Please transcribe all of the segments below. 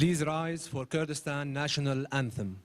Please rise for Kurdistan National Anthem.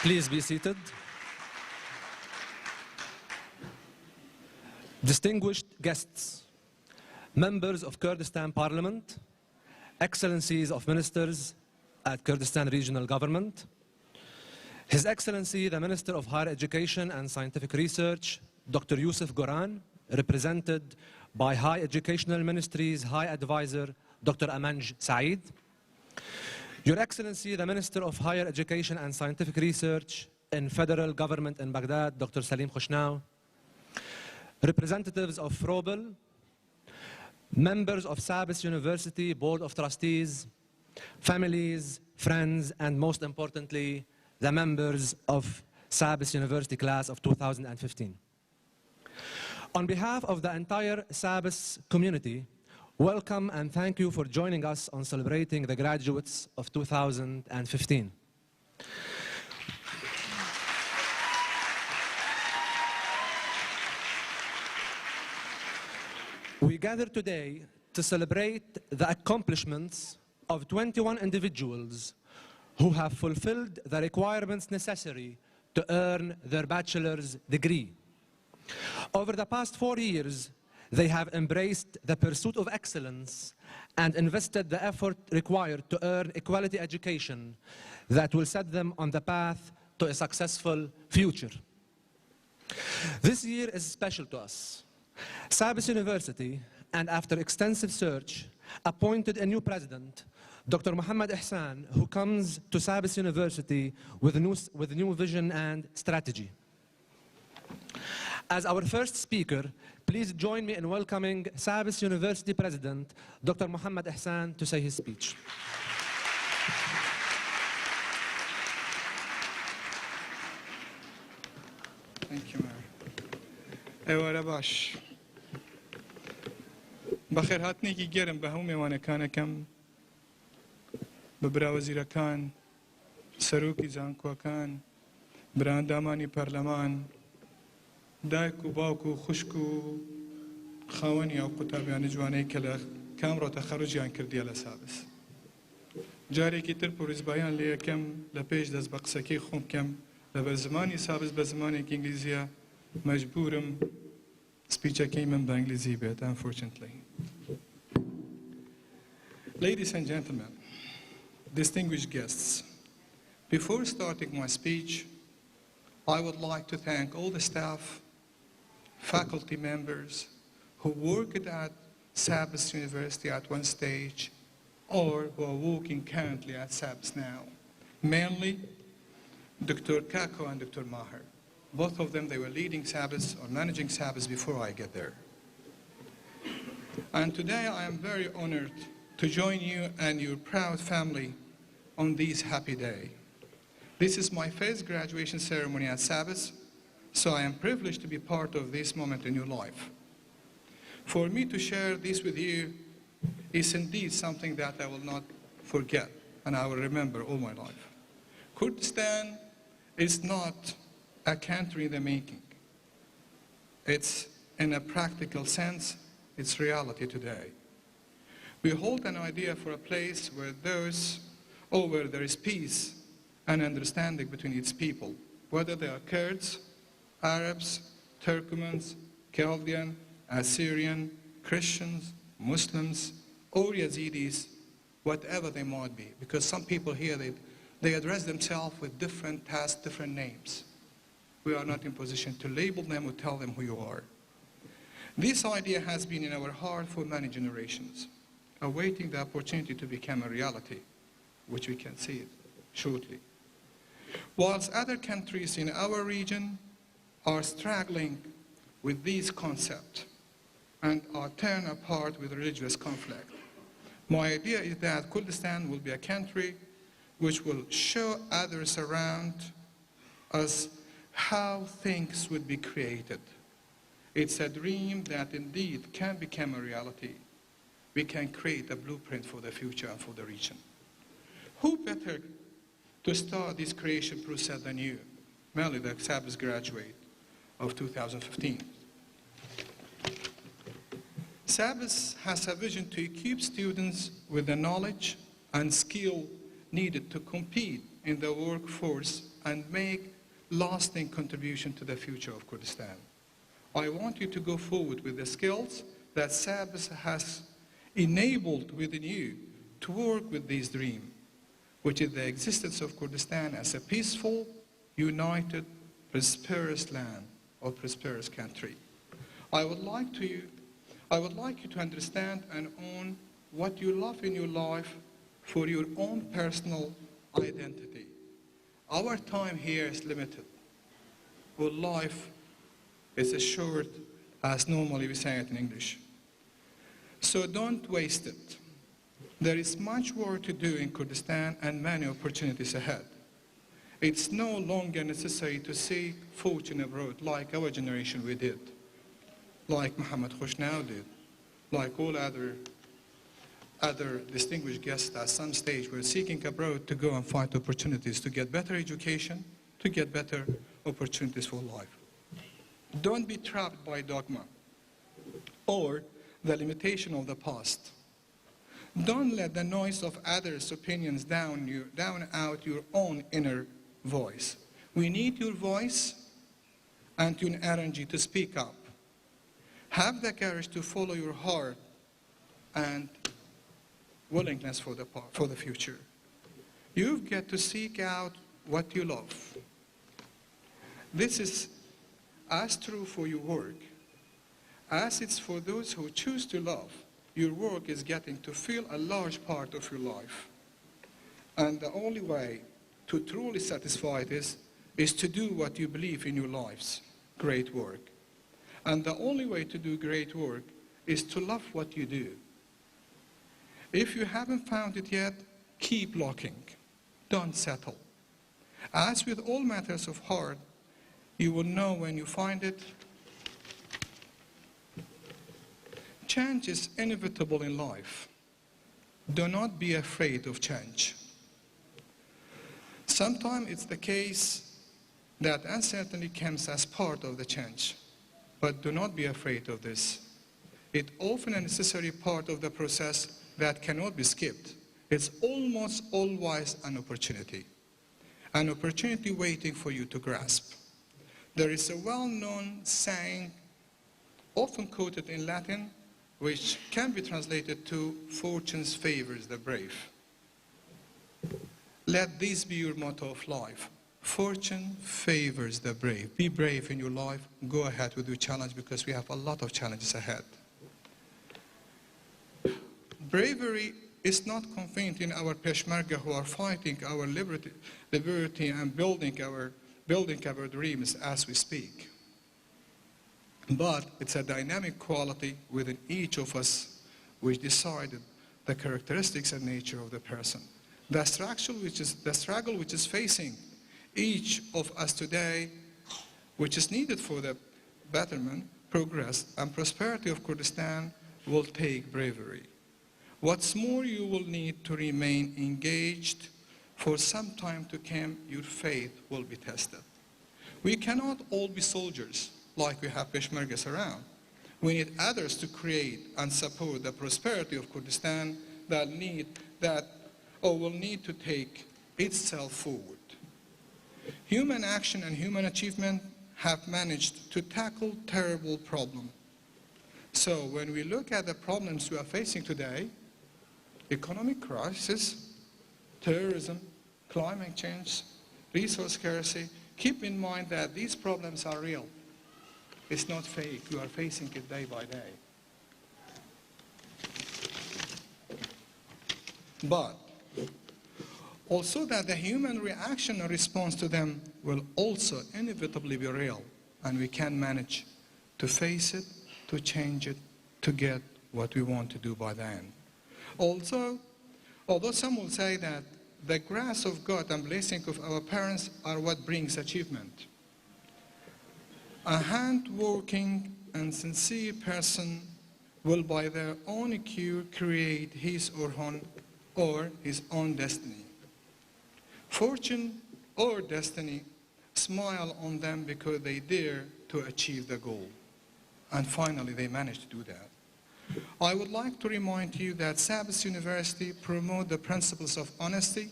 Please be seated. Distinguished guests, members of Kurdistan Parliament, Excellencies of Ministers at Kurdistan Regional Government, His Excellency the Minister of Higher Education and Scientific Research, Dr. Yusuf Goran, represented by High Educational Ministry's High Advisor, Dr. Amanj Saeed, Your Excellency the Minister of Higher Education and Scientific Research in Federal Government in Baghdad, Dr. Salim Khushnau, representatives of Frobel, members of SABIS University Board of Trustees, families, friends, and most importantly, the members of SABIS University class of 2015. On behalf of the entire SABIS community, welcome and thank you for joining us on celebrating the graduates of 2015. We gather today to celebrate the accomplishments of 21 individuals who have fulfilled the requirements necessary to earn their bachelor's degree. Over the past 4 years, they have embraced the pursuit of excellence and invested the effort required to earn a quality education that will set them on the path to a successful future. This year is special to us. SABIS University, and after extensive search, appointed a new president, Dr. Muhammad Ihsan, who comes to SABIS University with new vision and strategy. As our first speaker, please join me in welcoming SABIS University President, Dr. Muhammad Ihsan, to say his speech. Thank you, Mary. Ewa Rabash. بخير هاتنيكي جرم بهومي وانا كان كم ببرا وزير كان سروكي زانكو كان بران داماني برلمان دايكو باوكو خشكو خاوني او قطابيان جواني كلا كامرو تخرج يان كردي على سابس جاري كي تربو رزبايان ليا كم لبيش دز بقسكي خوم كم لبزماني سابس بزماني كإنجليزية مجبورم speech came in Bangladeshi, but unfortunately. Ladies and gentlemen, distinguished guests, before starting my speech, I would like to thank all the staff, faculty members who worked at SABIS University at one stage or who are working currently at SABIS now, mainly Dr. Kako and Dr. Maher. Both of them, they were leading SABIS or managing SABIS before I get there. And today I am very honored to join you and your proud family on this happy day. This is my first graduation ceremony at SABIS, so I am privileged to be part of this moment in your life. For me to share this with you is indeed something that I will not forget and I will remember all my life. Kurdistan is not a country in the making. It's, in a practical sense, it's reality today. We hold an idea for a place where where there is peace and understanding between its people, whether they are Kurds, Arabs, Turkmens, Chaldean, Assyrian, Christians, Muslims, or Yazidis, whatever they might be. Because some people here, they address themselves with different tasks, different names. We are not in position to label them or tell them who you are. This idea has been in our heart for many generations, awaiting the opportunity to become a reality, which we can see it shortly. Whilst other countries in our region are struggling with these concepts and are torn apart with religious conflict, my idea is that Kurdistan will be a country which will show others around us how things would be created. It's a dream that indeed can become a reality. We can create a blueprint for the future and for the region. Who better to start this creation process than you, mainly the SABIS graduate of 2015. SABIS has a vision to equip students with the knowledge and skill needed to compete in the workforce and make lasting contribution to the future of Kurdistan. I want you to go forward with the skills that SABIS has enabled within you to work with this dream, which is the existence of Kurdistan as a peaceful, united, prosperous land or prosperous country. I would like you to understand and own what you love in your life for your own personal identity. Our time here is limited. Our life is as short as normally we say it in English. So don't waste it. There is much work to do in Kurdistan and many opportunities ahead. It's no longer necessary to seek fortune abroad like our generation we did, like Mohammed Khoshnaw did, like all other distinguished guests at some stage were seeking abroad to go and find opportunities to get better education, to get better opportunities for life. Don't be trapped by dogma or the limitation of the past. Don't let the noise of others' opinions down out your own inner voice. We need your voice and your energy to speak up. Have the courage to follow your heart and willingness for the future. You've got to seek out what you love. This is as true for your work as it's for those who choose to love. Your work is getting to feel a large part of your life. And the only way to truly satisfy this is to do what you believe in your lives, great work. And the only way to do great work is to love what you do. If you haven't found it yet, keep looking. Don't settle. As with all matters of heart, you will know when you find it. Change is inevitable in life. Do not be afraid of change. Sometimes it's the case that uncertainty comes as part of the change, but do not be afraid of this. It's often a necessary part of the process that cannot be skipped. It's almost always an opportunity waiting for you to grasp. There is a well-known saying, often quoted in Latin, which can be translated to, "Fortune favors the brave." Let this be your motto of life. Fortune favors the brave. Be brave in your life. Go ahead with your challenge because we have a lot of challenges ahead. Bravery is not confined in our Peshmerga who are fighting our liberty and building our building our dreams as we speak. But it's a dynamic quality within each of us which decided the characteristics and nature of the person. The struggle which is facing each of us today, which is needed for the betterment, progress, and prosperity of Kurdistan, will take bravery. What's more, you will need to remain engaged. For some time to come, your faith will be tested. We cannot all be soldiers like we have Peshmergas around. We need others to create and support the prosperity of Kurdistan that will need to take itself forward. Human action and human achievement have managed to tackle terrible problems. So when we look at the problems we are facing today, economic crisis, terrorism, climate change, resource scarcity, keep in mind that these problems are real. It's not fake. You are facing it day by day. But also that the human reaction and response to them will also inevitably be real, and we can manage to face it, to change it, to get what we want to do by the end. Also, although some will say that the grace of God and blessing of our parents are what brings achievement, a hard-working and sincere person will by their own cue create his or his own destiny. Fortune or destiny smile on them because they dare to achieve the goal. And finally, they manage to do that. I would like to remind you that SABIS University promotes the principles of honesty,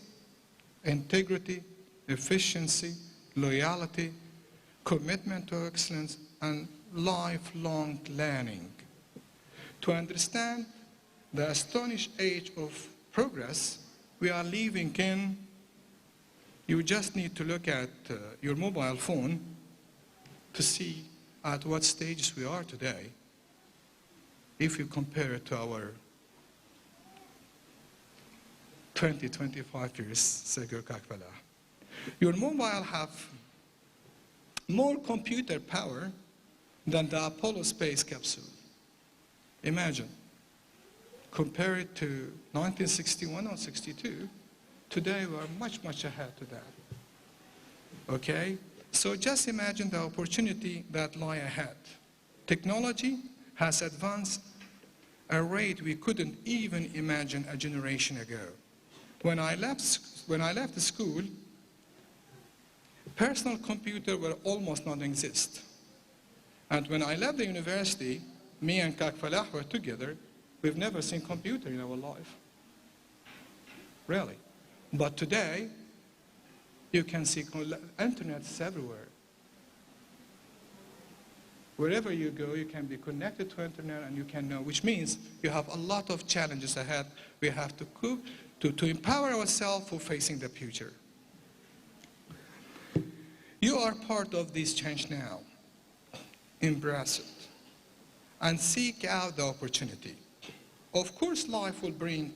integrity, efficiency, loyalty, commitment to excellence, and lifelong learning. To understand the astonishing age of progress we are living in, you just need to look at your mobile phone to see at what stages we are today if you compare it to our 20, 25 years ago. Your mobile have more computer power than the Apollo space capsule. Imagine. Compare it to 1961 or 62. Today we are much, much ahead to that. Okay? So just imagine the opportunity that lie ahead. Technology has advanced at a rate we couldn't even imagine a generation ago. When I left the school, personal computer will almost not exist. And when I left the university, me and Kak Falah were together. We've never seen computer in our life. Really. But today, you can see internets everywhere. Wherever you go, you can be connected to internet and you can know, which means you have a lot of challenges ahead. We have to cope to empower ourselves for facing the future. You are part of this change now. Embrace it and seek out the opportunity. Of course, life will bring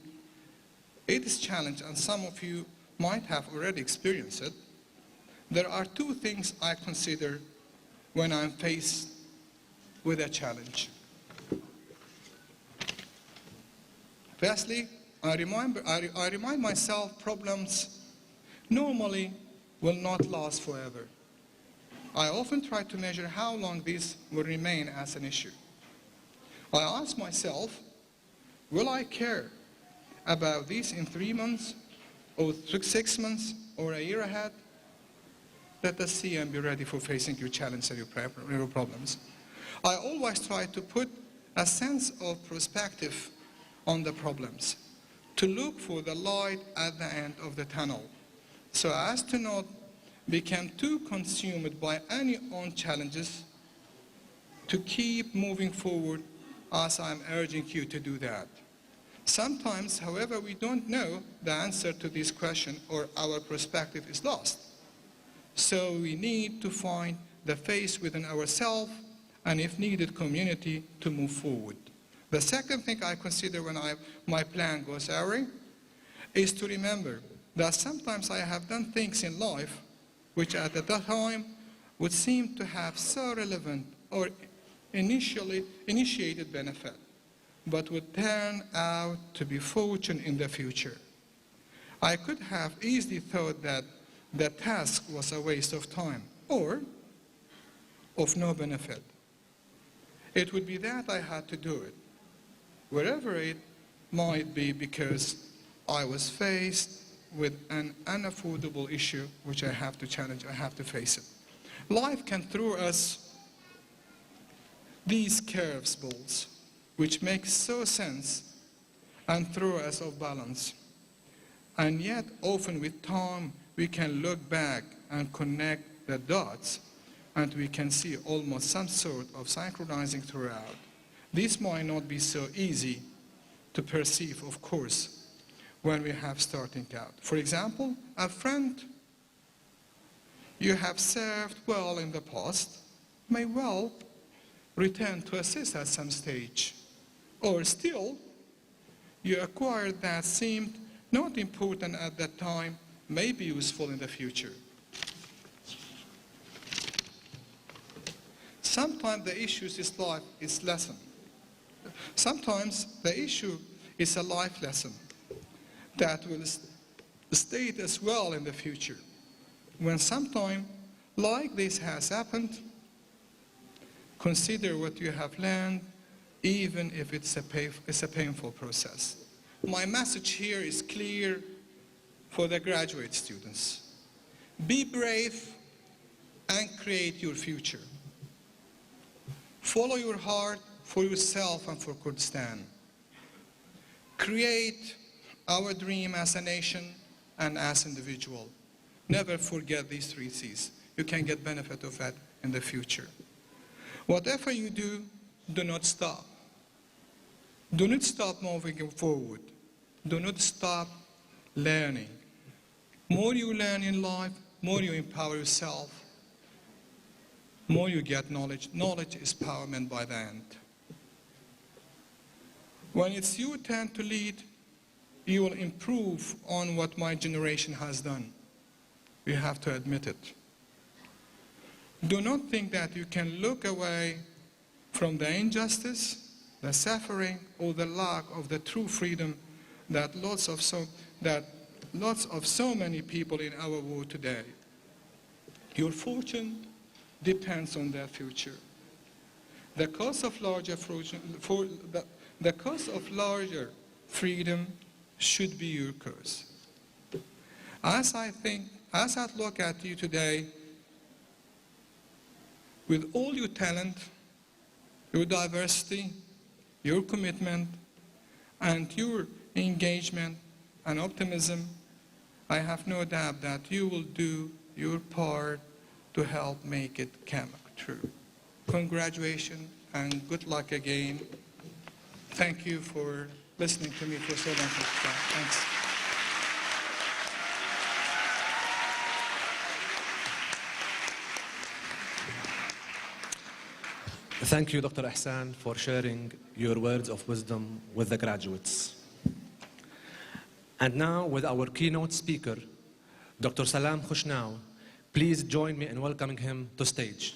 its challenge, and some of you might have already experienced it. There are two things I consider when I'm faced with a challenge. Firstly, I remind myself problems normally will not last forever. I often try to measure how long this will remain as an issue. I ask myself, will I care about this in 3 months, or 6 months, or a year ahead? Let us see and be ready for facing your challenges and your problems. I always try to put a sense of perspective on the problems, to look for the light at the end of the tunnel, so as to not become too consumed by any own challenges, to keep moving forward as I'm urging you to do that. Sometimes, however, we don't know the answer to this question or our perspective is lost. So we need to find the faith within ourselves and, if needed, community to move forward. The second thing I consider when my plan goes awry is to remember that sometimes I have done things in life which at that time would seem to have so relevant or initiated benefit, but would turn out to be fortune in the future. I could have easily thought that the task was a waste of time or of no benefit. It would be that I had to do it, wherever it might be, because I was faced with an unaffordable issue which I have to challenge, I have to face it. Life can throw us these curveballs which make so sense and throw us off balance. And yet, often with time, we can look back and connect the dots, and we can see almost some sort of synchronizing throughout. This might not be so easy to perceive, of course, when we have starting out. For example, a friend you have served well in the past may well return to assist at some stage. Or still, you acquired that seemed not important at that time, may be useful in the future. Sometimes the issue is life is lesson. Sometimes the issue is a life lesson that will stay as well in the future. When sometime like this has happened, consider what you have learned, even if it's a painful process. My message here is clear for the graduate students. Be brave and create your future. Follow your heart for yourself and for Kurdistan. Create our dream as a nation and as individual. Never forget these 3 C's. You can get benefit of that in the future. Whatever you do, do not stop. Do not stop moving forward. Do not stop learning. More you learn in life, more you empower yourself, more you get knowledge. Knowledge is empowerment by the end. When it's your turn to lead, you will improve on what my generation has done. We have to admit it. Do not think that you can look away from the injustice, the suffering, or the lack of the true freedom that lots of so many people in our world today. Your fortune depends on their future. The cost of larger freedom should be your curse. As I look at you today, with all your talent, your diversity, your commitment, and your engagement and optimism, I have no doubt that you will do your part to help make it come true. Congratulations and good luck again. Thank you for listening to me for so long. Thanks. Thank you, Dr. Ihsan, for sharing your words of wisdom with the graduates. And now, with our keynote speaker, Dr. Salam Khushnau, please join me in welcoming him to stage.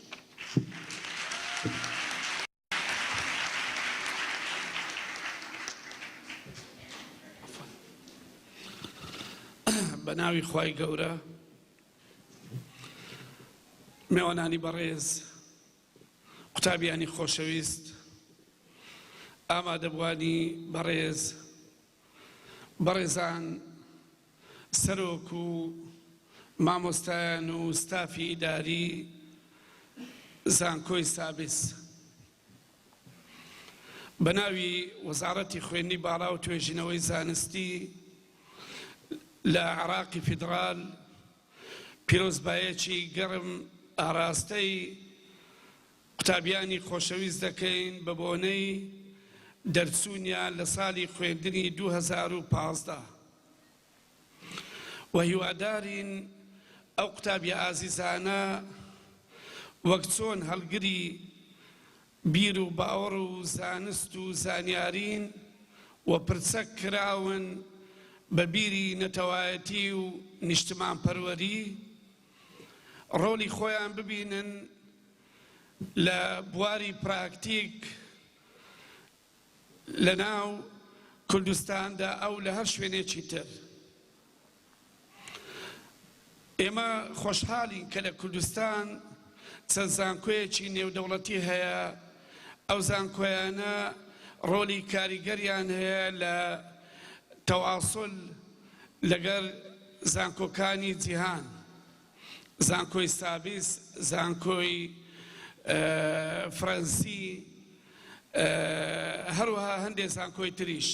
بناوي خواي قورة میوانانی بەڕێز قوتابیانی خۆشەویست ئامادەبوانی بەڕێزان سەرۆک و مامۆستایان و ستافی ئیداری زانکۆی سابس بەناوی وەزارەتی خوێندنی باڵا و توێژینەوەی زانستی لە عێراقی فیدرال پیرۆزبایەکی گەڕم ئاراستەی قوتابیانی خۆشەویست دەکەین بە بۆنەی دەرچوونیان لە ساڵی خوێندنی 2015 و هیوادارین ئەو قوتابیە ئازیزانە وەک چۆن هەڵگری بیر و باوەڕ و زانست و زانیارین و پرچەک کراون بە بیری نەتەوایەتی و نیشتمان پەروەری ڕۆڵی خۆیان ببینن لە بواری پراکتیک لە ناو کوردستاندا ئەو لە هەر شوێنێکی تر. ئێمە خۆشحاڵین کە لە کوردستان چەند زانکۆیەکی نێودەوڵەتی هەیە، ئەو زانکۆیانە ڕۆڵی کاریگەریان هەیە لە تەواصل لەگەڵ زانکۆکانی جیهان، زانکۆی سابیس، زانکۆی فەرەنسی، هەروەها هەندێک زانکۆی تریش.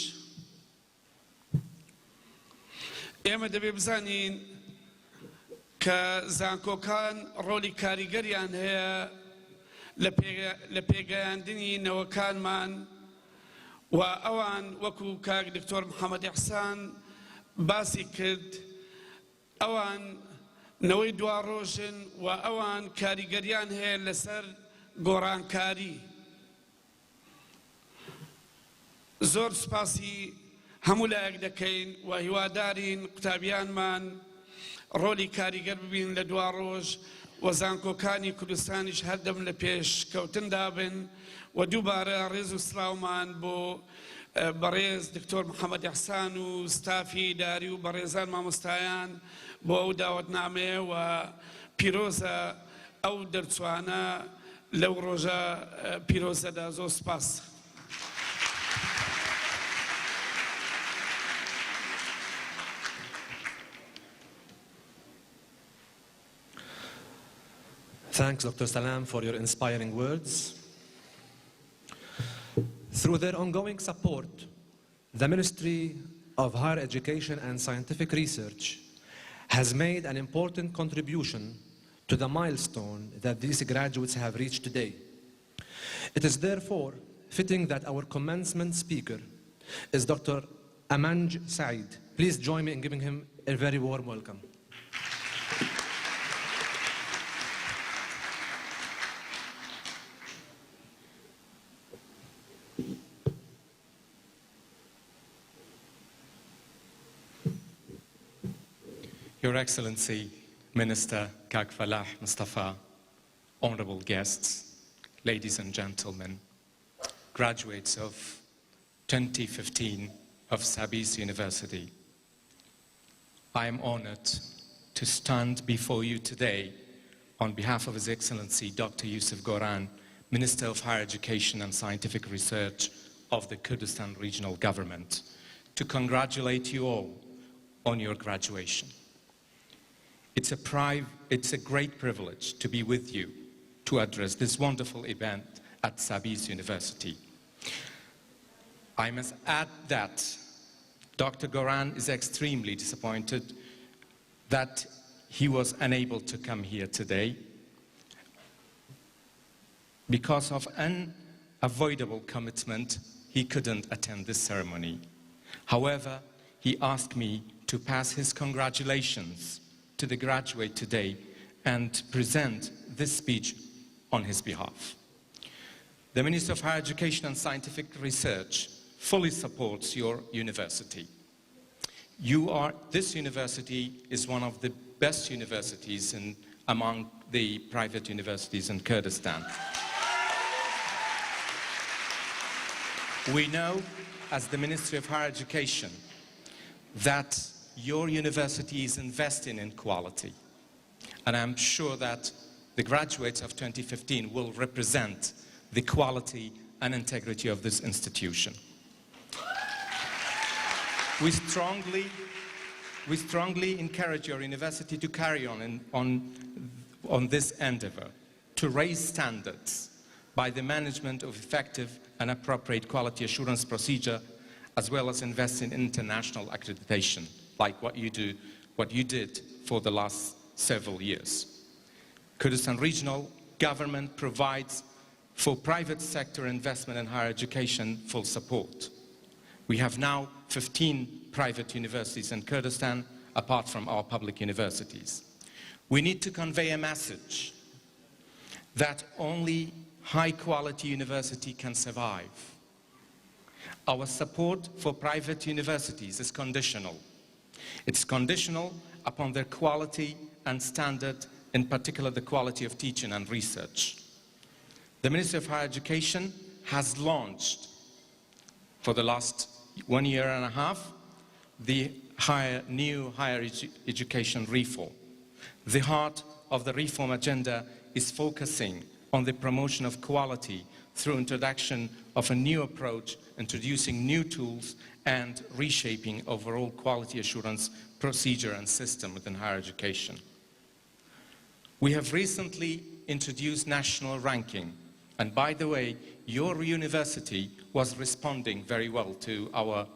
ئێمە دەبێ بزانین کە زانکۆکان ڕۆڵی کاریگەریان هەیە لە پێگەیاندنی نەوەکانمان، و ئەوان وەکو کاک دکتۆر محەممەد ئیحسان باسی کرد، ئەوان نەوەی دوا ڕۆژن و ئەوان کاریگەریان هەیە لەسەر گۆڕانکاری. زۆر سپاسی هەموو لایەک دەکەین و هیوادارین قوتابیانمان ڕۆلی کاریگەر ببین لە دوا ڕۆژ، و زانکۆکانی کوردستانیش هەردەم لە پێش کەوتندا بن. و دووبارە ڕێز و سلااومان بۆ بەڕێز دکتۆر محەممەد ئیحسان و ستافی داری و بەڕێزان مامۆستایان بۆ ئەو داوەتنامەیە، و پیرۆزە ئەو دەرچوانە لەو ڕۆژە پیرۆزەدا. زۆر سپاس. Thanks, Dr. Salam, for your inspiring words. Through their ongoing support, the Ministry of Higher Education and Scientific Research has made an important contribution to the milestone that these graduates have reached today. It is therefore fitting that our commencement speaker is Dr. Amanj Saeed. Please join me in giving him a very warm welcome. Your Excellency, Minister Kak Falah Mustafa, honorable guests, ladies and gentlemen, graduates of 2015 of SABIS University, I am honored to stand before you today on behalf of His Excellency Dr. Yusuf Goran, Minister of Higher Education and Scientific Research of the Kurdistan Regional Government, to congratulate you all on your graduation. It's a great privilege to be with you to address this wonderful event at SABIS University. I must add that Dr. Goran is extremely disappointed that he was unable to come here today because of unavoidable commitment. He couldn't attend this ceremony. However, he asked me to pass his congratulations to the graduate today and present this speech on his behalf. The Ministry of Higher Education and Scientific Research fully supports your university. This university is one of the best universities among the private universities in Kurdistan. We know, as the Ministry of Higher Education, that your university is investing in quality, and I'm sure that the graduates of 2015 will represent the quality and integrity of this institution. We strongly encourage your university to carry on this endeavor, to raise standards by the management of effective and appropriate quality assurance procedure, as well as invest in international accreditation, like what you did for the last several years. Kurdistan Regional Government provides for private sector investment in higher education full support. We have now 15 private universities in Kurdistan, apart from our public universities. We need to convey a message that only high-quality university can survive. Our support for private universities is conditional. It's conditional upon their quality and standard in particular the quality of teaching and research. The Ministry of Higher Education has launched, for the last 1 year and a half, the new higher education reform. The heart of the reform agenda is focusing on the promotion of quality through introduction of a new approach, introducing new tools, and reshaping overall quality assurance procedure and system within higher education. We have recently introduced national ranking, and by the way, your university was responding very well to our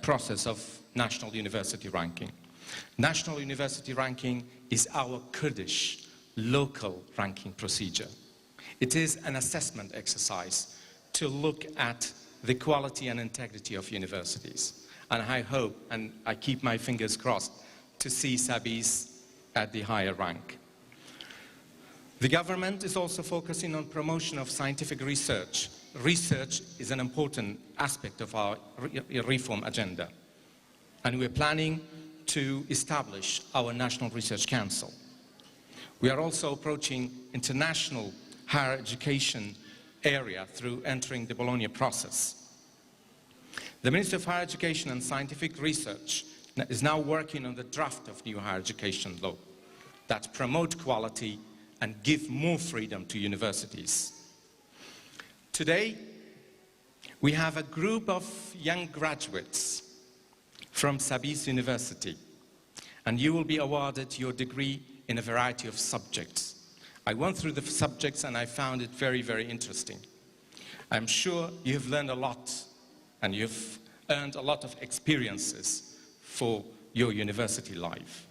process of national university ranking. National university ranking is our Kurdish local ranking procedure. It is an assessment exercise to look at the quality and integrity of universities. And I hope, and I keep my fingers crossed, to see SABIS at the higher rank. The government is also focusing on promotion of scientific research. Research is an important aspect of our reform agenda. And we're planning to establish our National Research Council. We are also approaching international higher education area through entering the Bologna process. The Ministry of Higher Education and Scientific Research is now working on the draft of new higher education law that promote quality and give more freedom to universities. Today, we have a group of young graduates from SABIS University, and you will be awarded your degree in a variety of subjects. I went through the subjects and I found it very, very interesting. I'm sure you have learned a lot and you've earned a lot of experiences for your university life.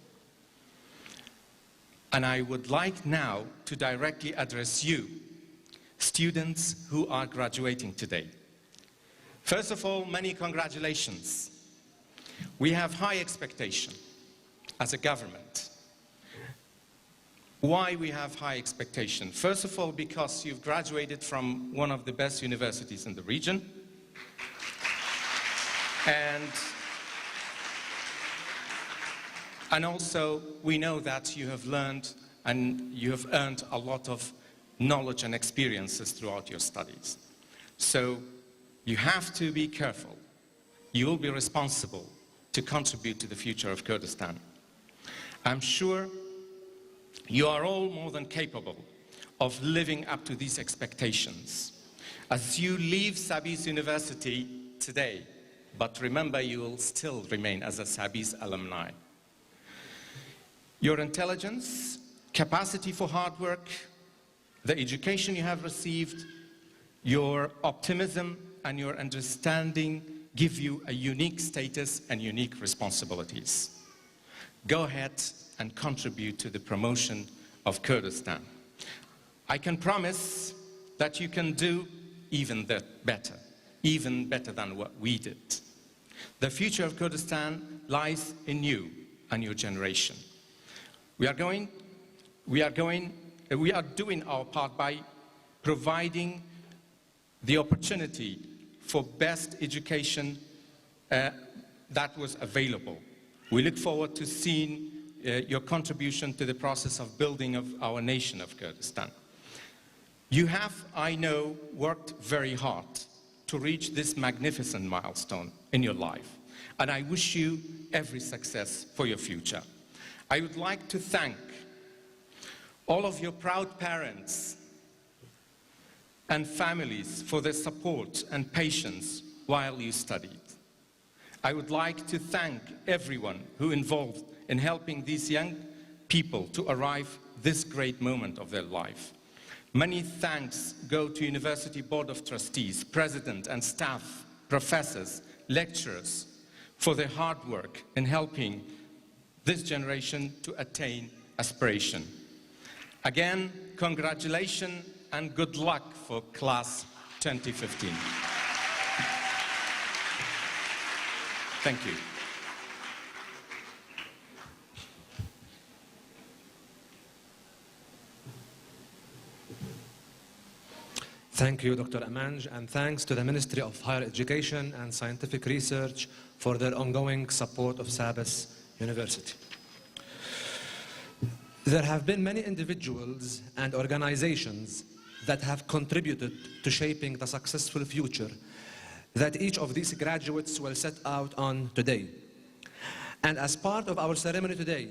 And I would like now to directly address you, students who are graduating today. First of all, many congratulations. We have high expectation as a government. Why we have high expectation? First of all, because you've graduated from one of the best universities in the region. And also, we know that you have learned and you have earned a lot of knowledge and experiences throughout your studies. So you have to be careful. You will be responsible to contribute to the future of Kurdistan. I'm sure you are all more than capable of living up to these expectations as you leave SABIS University today. But remember, you will still remain as a SABIS alumni. Your intelligence, capacity for hard work, the education you have received, your optimism and your understanding give you a unique status and unique responsibilities. Go ahead and contribute to the promotion of Kurdistan. I can promise that you can do even better than what we did. The future of Kurdistan lies in you and your generation. We are doing our part by providing the opportunity for best education that was available. We look forward to seeing your contribution to the process of building of our nation of Kurdistan. You have, I know, worked very hard to reach this magnificent milestone in your life, and I wish you every success for your future. I would like to thank all of your proud parents and families for their support and patience while you studied. I would like to thank everyone who involved in helping these young people to arrive this great moment of their life. Many thanks go to University Board of Trustees, President and staff, professors, lecturers for their hard work in helping this generation to attain aspiration. Again, congratulations and good luck for class 2015. Thank you. Thank you, Dr. Amanj, and thanks to the Ministry of Higher Education and Scientific Research for their ongoing support of SABIS University. There have been many individuals and organizations that have contributed to shaping the successful future that each of these graduates will set out on today. And as part of our ceremony today,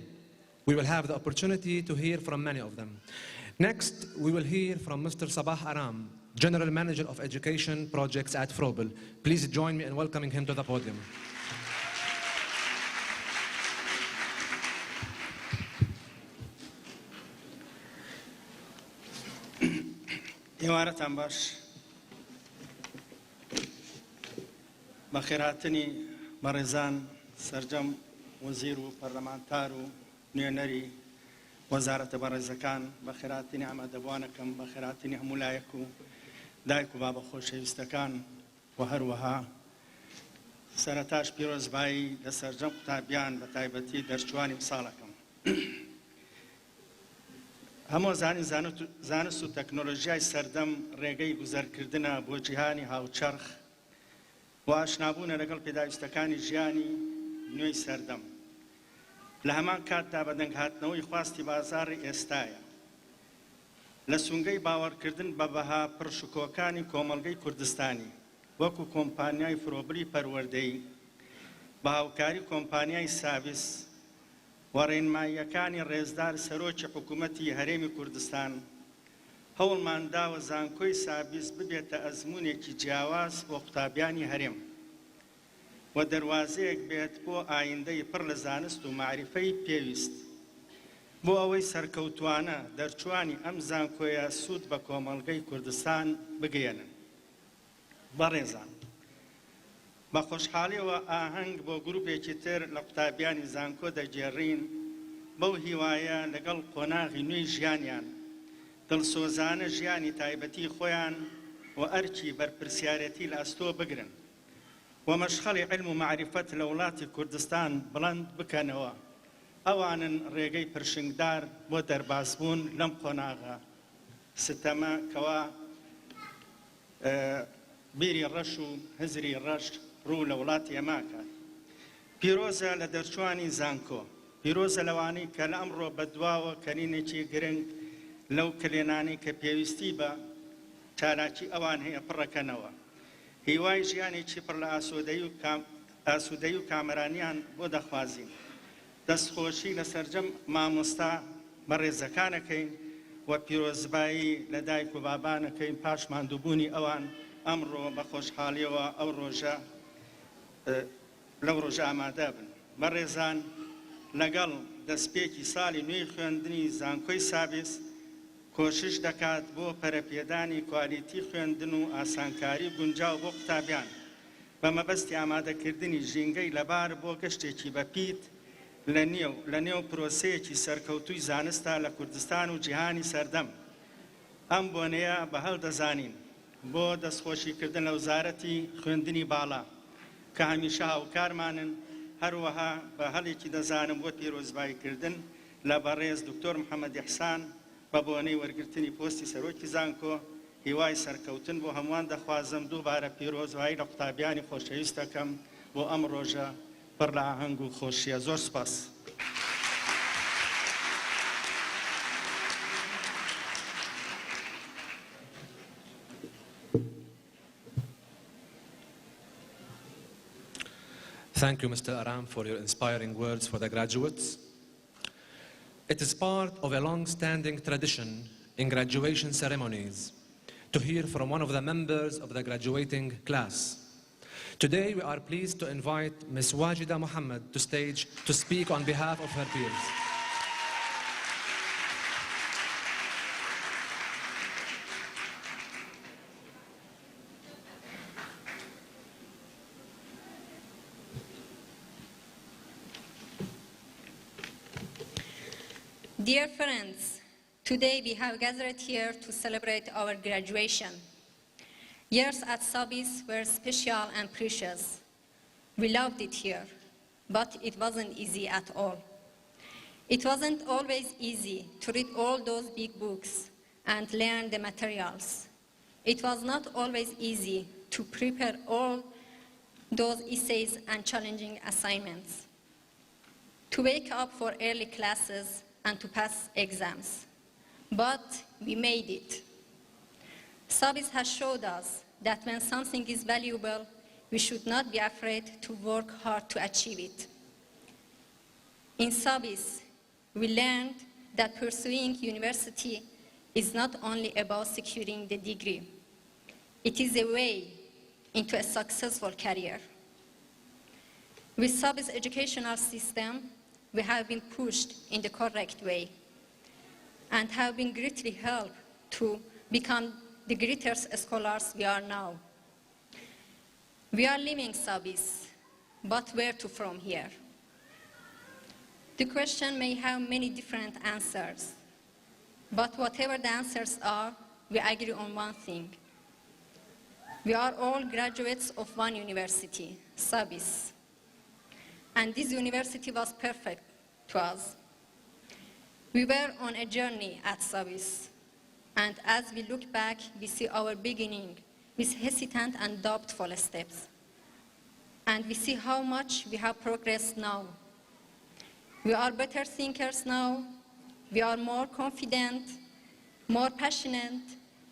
we will have the opportunity to hear from many of them. Next, we will hear from Mr. Sabah Aram, General Manager of Education Projects at Frobel. Please join me in welcoming him to the podium. ئێوارەتان باش بە خێرهاتنی بەڕێزان سەرجەم وەزیر و پەرلەمانتار و نوێنەری وەزارەتە بەڕێزەکان بە خێرهاتنی ئامادەبوانەکەم بە خێرهاتنی هەموو لایەک و دایک و بابە خۆشەویستەکان و هەروەها سەرەتاش پیرۆزبایی لە سەرجەم قوتابیان بە تایبەتی دەرچوانی ساڵەکەم هەموو زانست و تەکنۆلۆژیای سەردەم ڕێگەی گوزەرکردنە بۆ جیهانی هاوچەرخ و ئاشنابوونە لەگەڵ پێداویستەکانی ژیانی نوێی سەردەم لە هەمان کاتدا بەدەنگ هاتنەوەی خواستی بازاڕی ئێستایە لە سونگەی باوەڕکردن بە بەها پڕشکۆکانی کۆمەڵگەی کوردستانی وەکو کۆمپانیای فرۆبلی پەروەردەی بە هاوکاری کۆمپانیای سابیس و ڕێنماییەکانی ڕێزدار سەرۆکی حکوومەتی هەرێمی کوردستان هەوڵمان داوە زانکۆی سابیس ببێتە ئەزموونێکی جیاواز بۆ قوتابیانی هەرێم و دەواازەیەک بێت بۆ ئایندەی پڕ لە زانست و معریفەی پێویست بۆ ئەوەی سەرکەوتوانە دەرچوانی ئەم زانکۆیە سوود بە کۆمەڵگەی کوردستان بگەێنن بەڕێزان بە خۆشحاڵیەوە ئاهەنگ بۆ گروپێکی تر لە قوتابیانی زانکۆ دەگێڕین بەو هیوایە لەگەڵ قۆناغی نوێی ژیانیان دڵسۆزانە ژیانی تایبەتی خۆیان و ئەرکی بەرپرسیارەتی لە ئەستۆ بگرن و مەشخەڵی علم و معریفەت لە وڵاتی کوردستان بڵند بکەنەوە ئەوانن ڕێگەی پرشنگدار بۆ دەرباسبوون لەم قۆناغە ستەمە کەوا بیری ڕەش و هزری ڕەش ڕوو لە وڵاتی ئەماکە پیرۆزە لە دەرچوانی زانکۆ پیرۆزە لەوانەی کە لە ئەمڕۆ بەدواوە کەنینێکی گرنگ لەو کلێنانی کە پێویستی بە چالاکی ئەوان هەیە پڕەکەنەوە هیوای ژیانێکی پڕ لە ئاسوودەی و کامەرانیان بۆ دەخوازین دەستخۆشی لە سەرجەم مامۆستا بەڕێزەکانەکەین و پیرۆزبایی لە دایک و بابانەکەین پاش ماندووبوونی ئەوان ئەمڕۆ بە خۆشحاڵیەوە ئەو ڕۆژە لەو ڕۆژە ئامادە بن بەڕێزان لەگەڵ دەستپێکی ساڵی نوێی خوێندنی زانکۆی سابیس کۆشش دەکات بۆ پەرەپێدانی کوالیتی خوێندن و ئاسانکاری گونجاو بۆ قوتابیان بە مەبەستی ئامادەکردنی ژینگەی لەبار بۆ گەشتێکی بەپیت لە نێو پرۆسەیەکی سەرکەوتووی زانستە لە کوردستان و جیهانی سەردەم ئەم بۆنەیە بە هەڵدەزانین بۆ دەستخۆشیکردن لە وزارەتی خوێندنی باڵا کە هەمیشە هاوکارمانن هەروەها بە هەڵێکی دەزانم بۆ پیرۆزباییکردن لە بەڕێز دکتۆر محەممەد ئیحسان بە بۆنەی وەرگرتنی پۆستی سەرۆکی زانکۆ هیوای سەرکەوتن بۆ هەمووان دەخوازم دووبارە پیرۆزبایی لە قوتابیانی خۆشەویستەکەم بۆ ئەم ڕۆژە پڕ لە ئاهەنگ و خۆشیە زۆر سپاس Thank you, Mr. Aram, for your inspiring words for the graduates. It is part of a long-standing tradition in graduation ceremonies to hear from one of the members of the graduating class. Today, we are pleased to invite Ms. Wajida Muhammad to stage to speak on behalf of her peers. Dear friends, today we have gathered here to celebrate our graduation. Years at SABIS were special and precious. We loved it here, but it wasn't easy at all. It wasn't always easy to read all those big books and learn the materials. It was not always easy to prepare all those essays and challenging assignments. To wake up for early classes and to pass exams. But we made it. SABIS has showed us that when something is valuable, we should not be afraid to work hard to achieve it. In SABIS, we learned that pursuing university is not only about securing the degree. It is a way into a successful career. With SABIS educational system, we have been pushed in the correct way and have been greatly helped to become the greatest scholars we are now. We are leaving SABIS, but where to from here? The question may have many different answers, but whatever the answers are, we agree on one thing. We are all graduates of one university, SABIS. And this university was perfect to us. We were on a journey at SABIS, and as we look back, we see our beginning with hesitant and doubtful steps. And we see how much we have progressed now. We are better thinkers now. We are more confident, more passionate,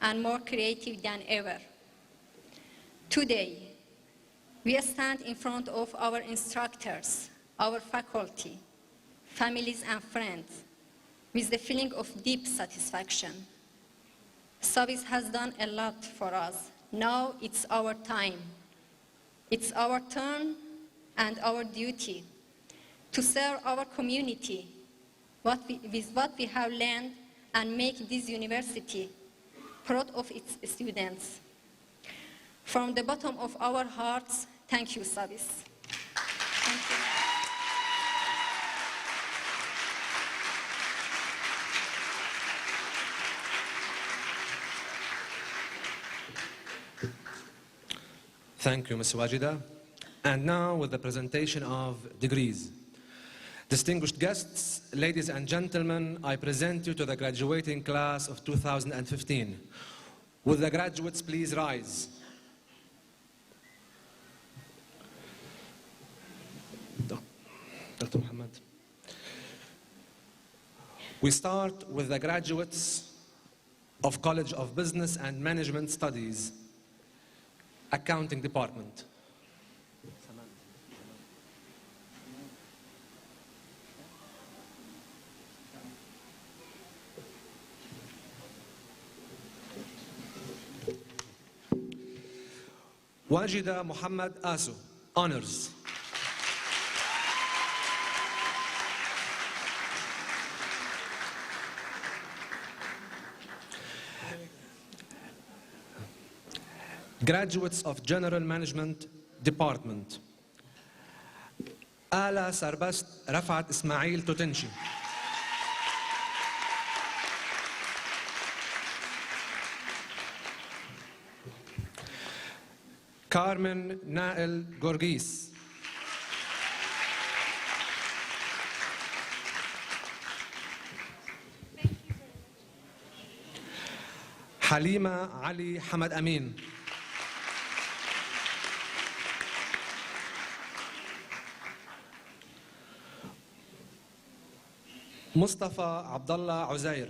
and more creative than ever. Today, we stand in front of our instructors, our faculty, families, and friends with the feeling of deep satisfaction. SABIS has done a lot for us. Now it's our time. It's our turn and our duty to serve our community with what we have learned and make this university proud of its students. From the bottom of our hearts, thank you, SABIS. Thank you. Thank you, Ms. Wajida. And now with the presentation of degrees. Distinguished guests, ladies and gentlemen, I present you to the graduating class of 2015. Will the graduates please rise? Dr. Muhammad. We start with the graduates of College of Business and Management Studies, Accounting Department. Wajida Muhammad Asu, Honors. Graduates of General Management Department, Ala Sarbast Rafat Ismail Tutenshi. Carmen Nael Gorgis. Halima Ali Hamad Amin. Mustafa Abdullah Uzair.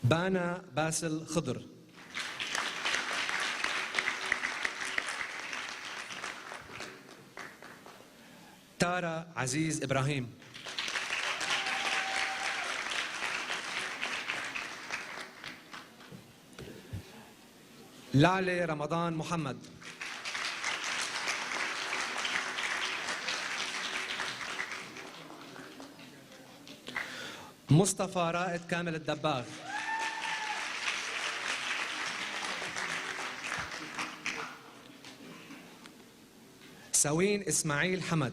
Bana Basil Khidr. Tara Aziz Ibrahim. Lale Ramadan Muhammad. Mustafa Raed Kamel Al-Dabbagh. Saween Ismail Hamad.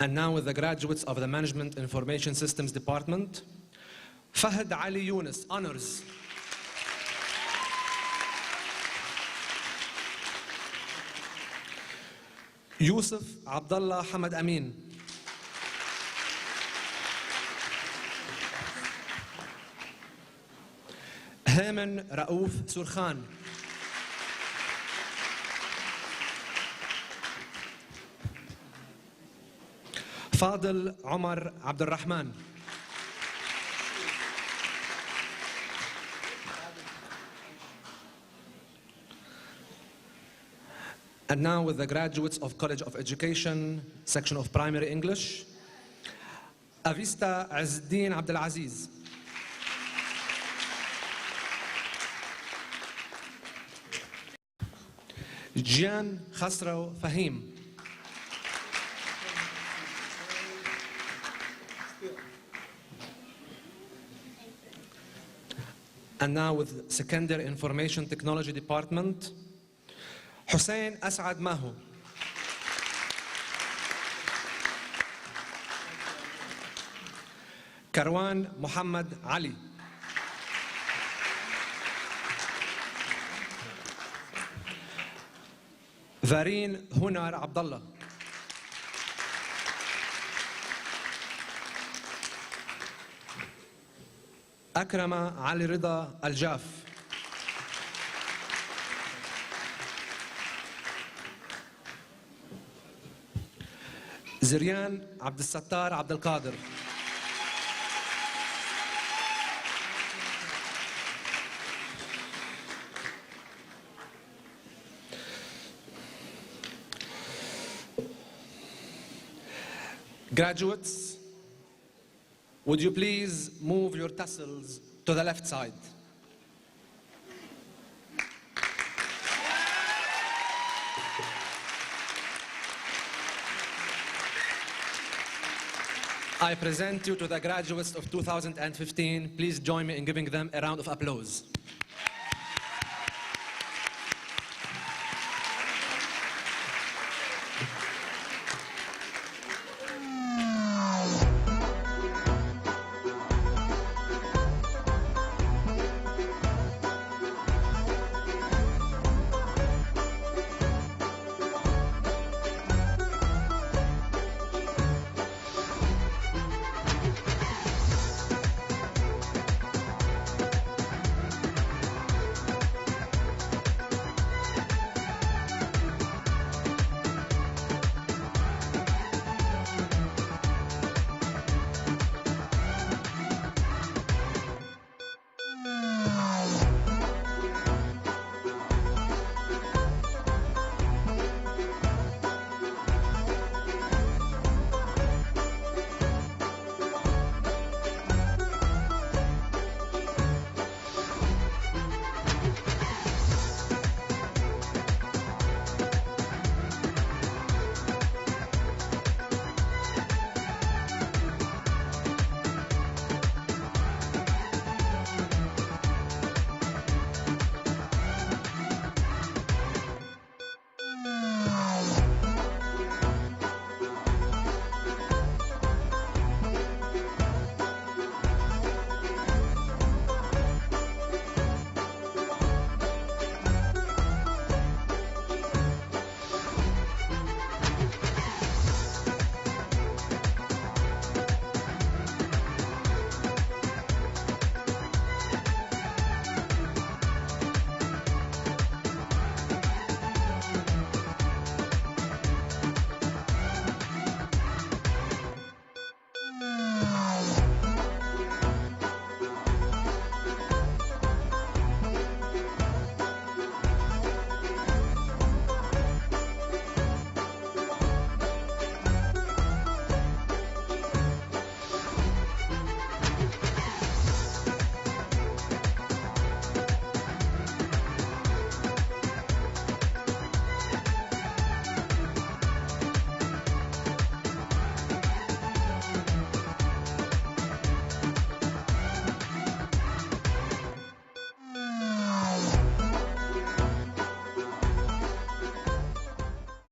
And now with the graduates of the Management Information Systems Department, Fahad Ali Yunus, Honors. Yusuf Abdullah Hamad Amin. هيمن رؤوف سرخان. فاضل عمر عبد الرحمن. And now with the graduates of College of Education, section of Primary English, Avista Azzdin Abdel Aziz. Jian Khasro Fahim. And now with Secondary Information Technology Department, Hussein Asad Mahu. Karwan Muhammad Ali. Vareen Hunar Abdullah. Akrama Ali Rida Al-Jaf. Ziryan Abdel Sattar Abdel Qadir. Graduates, would you please move your tassels to the left side? I present you to the graduates of 2015. Please join me in giving them a round of applause.